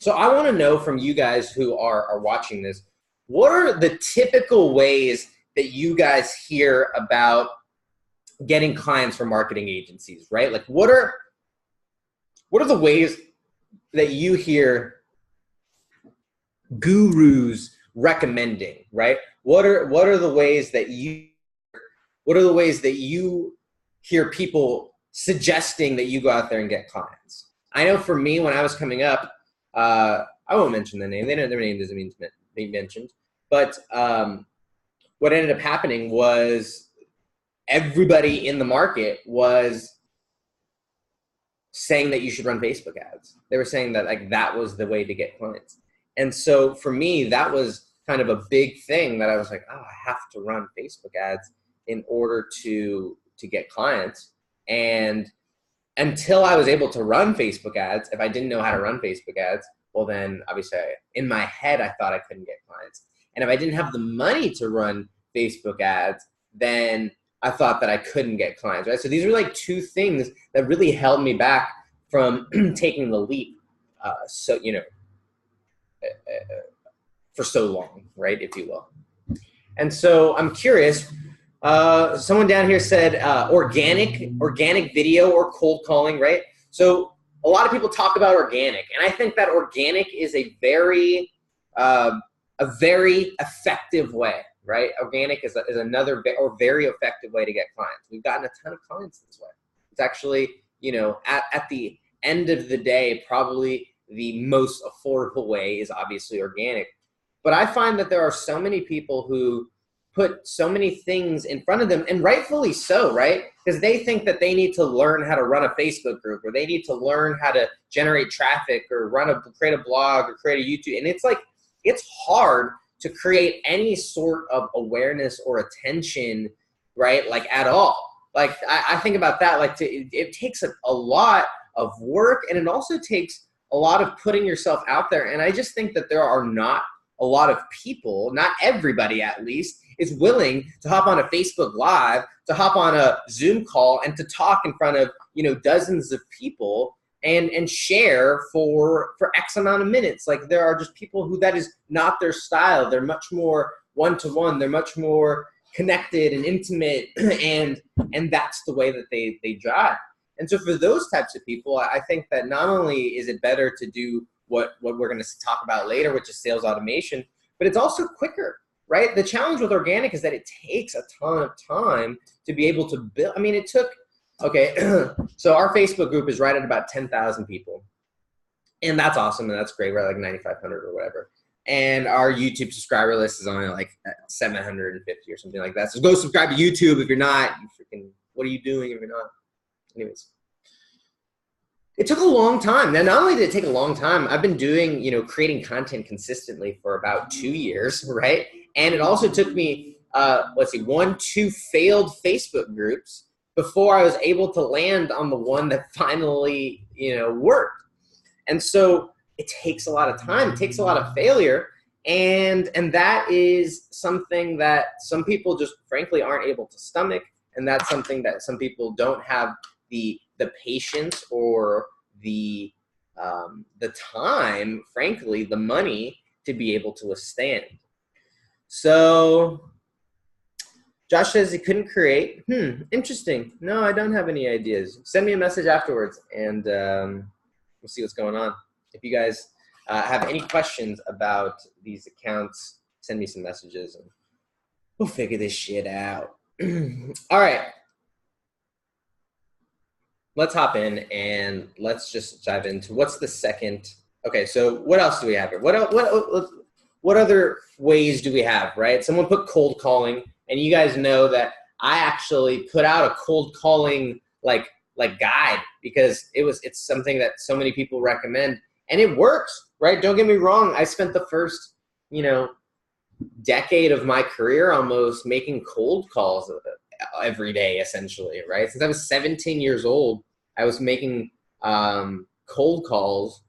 So I want to know from you guys who are watching this, what are the typical ways that you guys hear about getting clients from marketing agencies, right? Like what are the ways that you hear gurus recommending, right? What are the ways that you hear people suggesting that you go out there and get clients? I know for me, when I was coming up, I won't mention the name. Their name doesn't mean to be mentioned. But what ended up happening was everybody in the market was saying that you should run Facebook ads. They were saying that like that was the way to get clients. And so for me, that was kind of a big thing that I was like, oh, I have to run Facebook ads in order to get clients. And until I was able to run Facebook ads, if I didn't know how to run Facebook ads, well then obviously in my head, I thought I couldn't get clients. And if I didn't have the money to run Facebook ads, then I thought that I couldn't get clients, right? So these were like two things that really held me back from taking the leap. For so long, right, if you will. And so I'm curious, someone down here said organic video or cold calling, right? So a lot of people talk about organic, and I think that organic is a very effective way, right? Organic is another very effective way to get clients. We've gotten a ton of clients this way. It's actually, at the end of the day, probably the most affordable way is obviously organic. But I find that there are so many people who put so many things in front of them, and rightfully so, right? Because they think that they need to learn how to run a Facebook group, or they need to learn how to generate traffic, or create a blog, or create a YouTube. And it's like, it's hard to create any sort of awareness or attention, right? Like at all. Like I think about that, like it takes a lot of work, and it also takes a lot of putting yourself out there. And I just think that there are not a lot of people, not everybody at least, is willing to hop on a Facebook Live, to hop on a Zoom call, and to talk in front of dozens of people and share for X amount of minutes. Like there are just people who that is not their style. They're much more one-to-one. They're much more connected and intimate, and that's the way that they drive. And so for those types of people, I think that not only is it better to do what we're going to talk about later, which is sales automation, but it's also quicker, right? The challenge with organic is that it takes a ton of time to be able to build. I mean, it took, okay, so our Facebook group is right at about 10,000 people. And that's awesome, and that's great. We're at like 9,500 or whatever. And our YouTube subscriber list is only like 750 or something like that. So go subscribe to YouTube if you're not. What are you doing if you're not? Anyways. It took a long time. Now, not only did it take a long time, I've been doing, creating content consistently for about 2 years, right? And it also took me, 2 failed Facebook groups before I was able to land on the one that finally, worked. And so it takes a lot of time. It takes a lot of failure. And that is something that some people just frankly aren't able to stomach. And that's something that some people don't have the patience or the time, frankly, the money to be able to withstand. So Josh says he couldn't create. Interesting. No, I don't have any ideas. Send me a message afterwards, and we'll see what's going on. If you guys have any questions about these accounts, send me some messages, and we'll figure this shit out. All right. Let's hop in and let's just dive into what's the second. Okay, so what else do we have here? What other ways do we have, right? Someone put cold calling, and you guys know that I actually put out a cold calling like guide because it's something that so many people recommend, and it works, right? Don't get me wrong. I spent the first, decade of my career almost making cold calls every day, essentially, right? Since I was 17 years old, I was making cold calls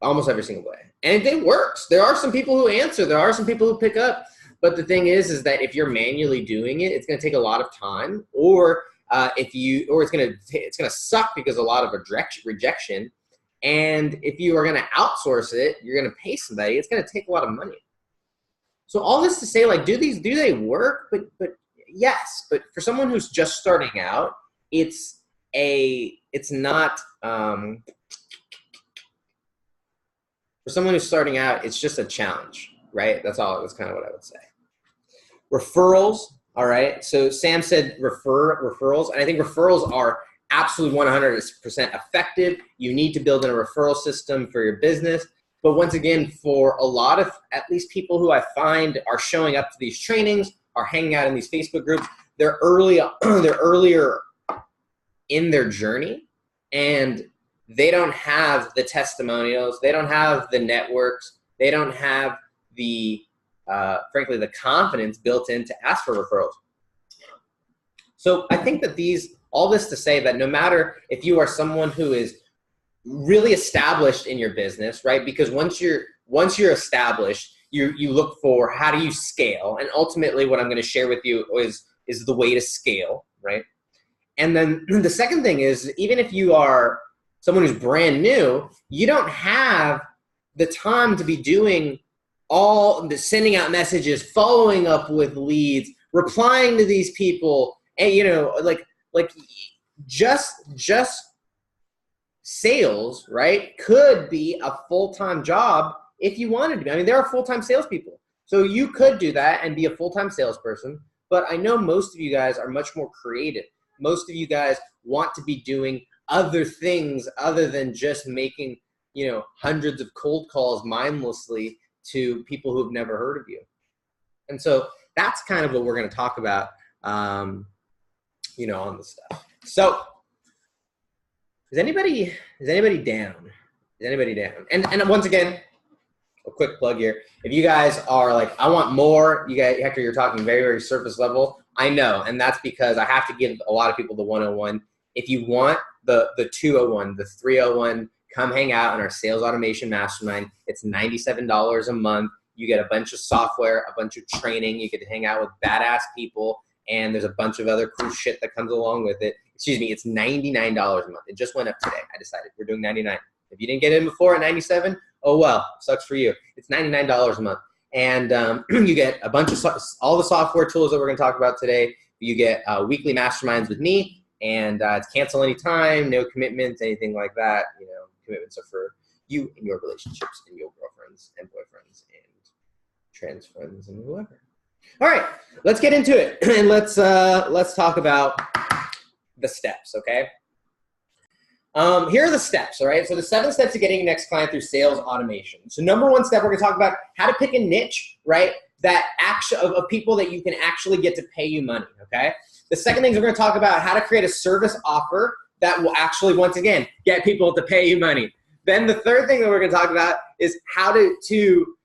almost every single day. And it works. There are some people who answer. There are some people who pick up. But the thing is that if you're manually doing it, it's going to take a lot of time, or it's going to suck because a lot of rejection. And if you are going to outsource it, you're going to pay somebody, it's going to take a lot of money. So all this to say, like, do they work? But yes, but for someone who's just starting out, it's not, for someone who's starting out, it's just a challenge, right? That's kind of what I would say. Referrals, all right? So Sam said referrals, and I think referrals are absolutely 100% effective. You need to build in a referral system for your business. But once again, for a lot of, at least people who I find are showing up to these trainings, are hanging out in these Facebook groups, they're earlier in their journey, and they don't have the testimonials, they don't have the networks, they don't have the, frankly, the confidence built in to ask for referrals. So I think that all this to say that no matter if you are someone who is really established in your business, right? Because once you're established, you look for how do you scale, and ultimately what I'm going to share with you is the way to scale, right? And then the second thing is, even if you are someone who's brand new, you don't have the time to be doing all the sending out messages, following up with leads, replying to these people, and like just sales, right, could be a full-time job if you wanted to be. I mean, there are full-time salespeople. So you could do that and be a full-time salesperson, but I know most of you guys are much more creative. Most of you guys want to be doing other things other than just making, hundreds of cold calls mindlessly to people who have never heard of you. And so that's kind of what we're going to talk about, on this stuff. So is anybody down? Is anybody down? And once again, a quick plug here. If you guys are like, I want more, you guys, Hector, you're talking very, very surface level. I know, and that's because I have to give a lot of people the 101. If you want the 201, the 301, come hang out in our Sales Automation Mastermind. It's $97 a month. You get a bunch of software, a bunch of training. You get to hang out with badass people, and there's a bunch of other cool shit that comes along with it. Excuse me, it's $99 a month. It just went up today. I decided we're doing $99. If you didn't get in before at $97, oh well, sucks for you. It's $99 a month. And you get a bunch of all the software tools that we're going to talk about today. You get weekly masterminds with me, and it's cancel anytime, no commitments, anything like that. Commitments are for you and your relationships and your girlfriends and boyfriends and trans friends and whoever. All right, let's get into it, and let's talk about the steps, okay? Here are the steps, all right? So the 7 steps to getting your next client through sales automation. So number 1 step, we're gonna talk about how to pick a niche, right? That of people that you can actually get to pay you money, okay? The second thing is we're gonna talk about how to create a service offer that will actually, once again, get people to pay you money. Then the third thing that we're gonna talk about is how to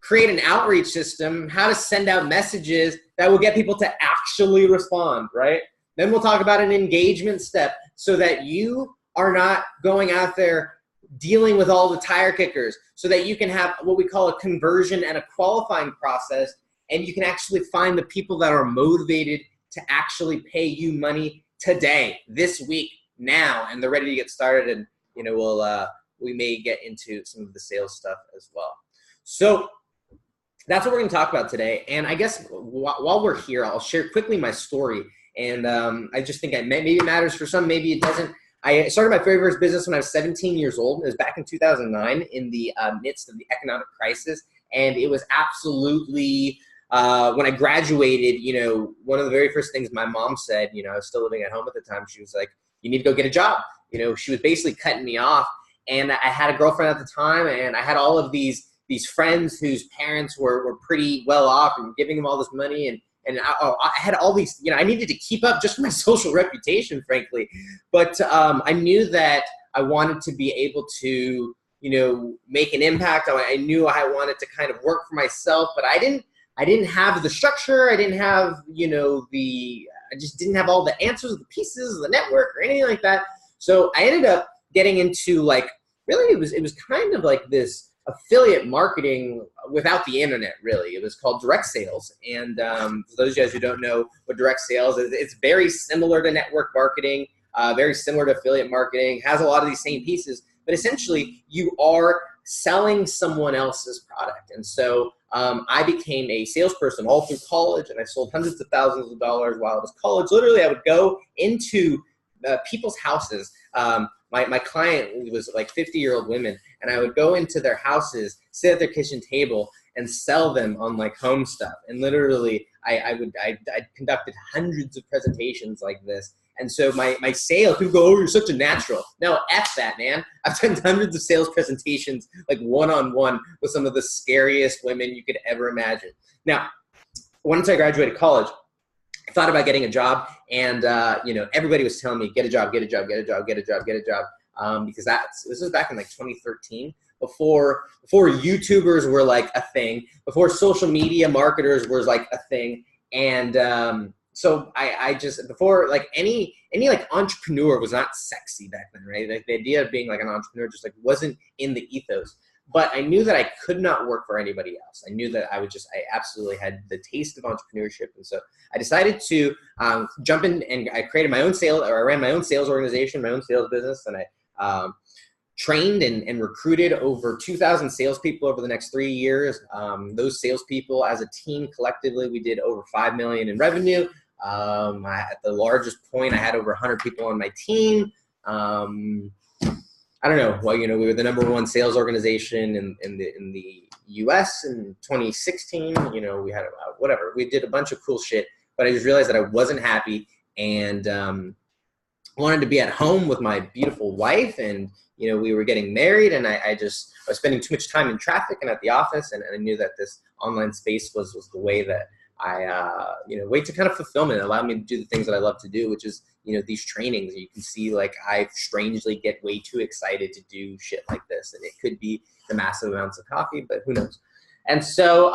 create an outreach system, how to send out messages that will get people to actually respond, right? Then we'll talk about an engagement step so that you are not going out there dealing with all the tire kickers, so that you can have what we call a conversion and a qualifying process, and you can actually find the people that are motivated to actually pay you money today, this week, now, and they're ready to get started. And we may get into some of the sales stuff as well. So that's what we're going to talk about today. And I guess while we're here, I'll share quickly my story. And I just think maybe it matters for some, maybe it doesn't. I started my very first business when I was 17 years old. It was back in 2009 in the midst of the economic crisis. And it was absolutely, when I graduated, one of the very first things my mom said, I was still living at home at the time. She was like, you need to go get a job. She was basically cutting me off. And I had a girlfriend at the time, and I had all of these friends whose parents were pretty well off and giving them all this money. And I had all these, I needed to keep up just for my social reputation, frankly. But I knew that I wanted to be able to, make an impact. I knew I wanted to kind of work for myself, but I didn't have the structure. I didn't have, I just didn't have all the answers, the pieces of the network or anything like that. So I ended up getting into really it was kind of like this affiliate marketing without the internet, really. It was called direct sales. And for those of you guys who don't know what direct sales is, it's very similar to network marketing, very similar to affiliate marketing, has a lot of these same pieces, but essentially you are selling someone else's product. And so I became a salesperson all through college, and I sold hundreds of thousands of dollars while I was in college. Literally, I would go into people's houses. My client was like 50-year-old women, and I would go into their houses, sit at their kitchen table, and sell them on like home stuff. And literally, I conducted hundreds of presentations like this. And so my sales, people go, oh, you're such a natural. No, F that, man. I've done hundreds of sales presentations, like one-on-one with some of the scariest women you could ever imagine. Now, once I graduated college, I thought about getting a job, and everybody was telling me, get a job, get a job, get a job, get a job, get a job, because this was back in like 2013, before YouTubers were like a thing, before social media marketers was like a thing, and so I just, before like any like entrepreneur was not sexy back then, right? Like the idea of being like an entrepreneur just like wasn't in the ethos. But I knew that I could not work for anybody else. I knew that I absolutely had the taste of entrepreneurship. And so I decided to jump in, and I created my own I ran my own sales organization, my own sales business, and I trained and recruited over 2,000 salespeople over the next 3 years. Those salespeople as a team collectively, we did over $5 million in revenue. At the largest point, I had over 100 people on my team. I don't know. Well, we were the #1 sales organization in the U.S. in 2016. We had whatever. We did a bunch of cool shit, but I just realized that I wasn't happy, and wanted to be at home with my beautiful wife, and we were getting married, and I was spending too much time in traffic and at the office, and I knew that this online space was the way that way to kind of fulfillment. It allowed me to do the things that I love to do, which is, these trainings. You can see like I strangely get way too excited to do shit like this, and it could be the massive amounts of coffee, but who knows? And so,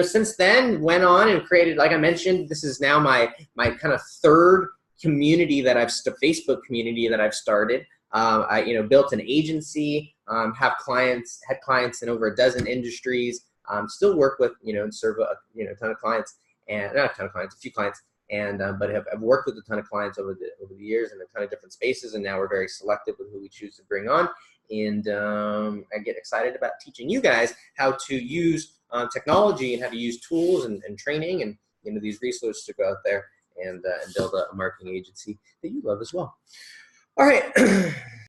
since then went on and created, like I mentioned, this is now my kind of third community Facebook community that I've started. I, built an agency, had clients in over a dozen industries. Still work with, and serve a ton of clients, and not a ton of clients, a few clients, and but I've worked with a ton of clients over the years in a ton of different spaces, and now we're very selective with who we choose to bring on. And I get excited about teaching you guys how to use technology and how to use tools and training and these resources to go out there and build a marketing agency that you love as well. All right.